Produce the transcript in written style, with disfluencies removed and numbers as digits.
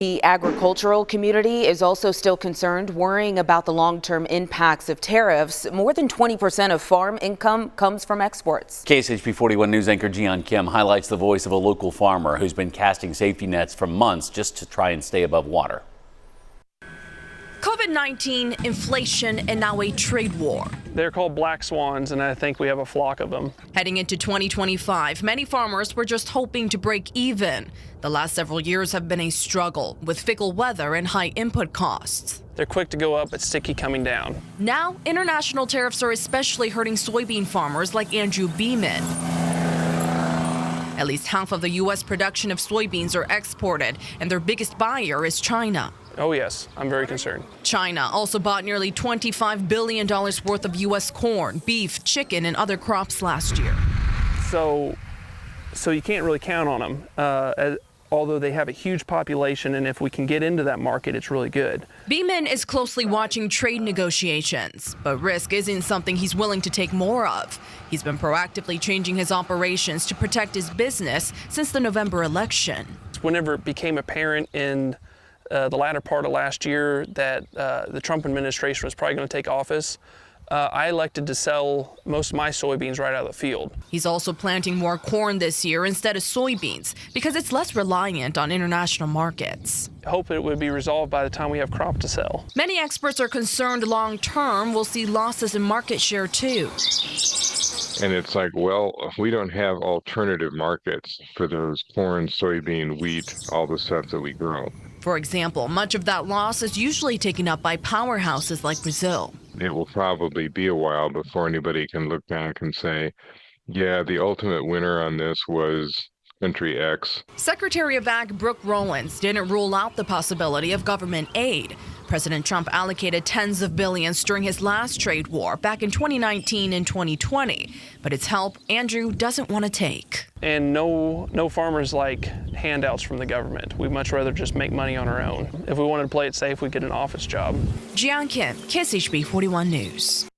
The agricultural community is also still concerned, worrying about the long-term impacts of tariffs. More than 20% of farm income comes from exports. KSHP 41 News anchor Jian Kim highlights the voice of a local farmer who's been casting safety nets for months just to try and stay above water. COVID-19, inflation, and now a trade war. They're called black swans, and I think we have a flock of them. Heading into 2025, many farmers were just hoping to break even. The last several years have been a struggle with fickle weather and high input costs. They're quick to go up, but sticky coming down. Now, international tariffs are especially hurting soybean farmers like Andrew Beeman. At least half of the U.S. production of soybeans are exported, and their biggest buyer is China. Oh yes, I'm very concerned. China also bought nearly $25 billion worth of U.S. corn, beef, chicken, and other crops last year. So you can't really count on them, although they have a huge population, and if we can get into that market, it's really good. Beeman is closely watching trade negotiations, but risk isn't something he's willing to take more of. He's been proactively changing his operations to protect his business since the November election. Whenever it became apparent in the latter part of last year that the Trump administration was probably going to take office, I elected to sell most of my soybeans right out of the field. He's also planting more corn this year instead of soybeans because it's less reliant on international markets. I hope it would be resolved by the time we have crop to sell. Many experts are concerned long term we'll see losses in market share too. And it's like, well, we don't have alternative markets for those corn, soybean, wheat, all the stuff that we grow. For example, much of that loss is usually taken up by powerhouses like Brazil. It will probably be a while before anybody can look back and say, yeah, the ultimate winner on this was country X. Secretary of Ag Brooke Rollins didn't rule out the possibility of government aid. President Trump allocated tens of billions during his last trade war back in 2019 and 2020. But it's help Andrew doesn't want to take. And no farmers like handouts from the government. We'd much rather just make money on our own. If we wanted to play it safe, we'd get an office job. Jian Kim, KSHP 41 News.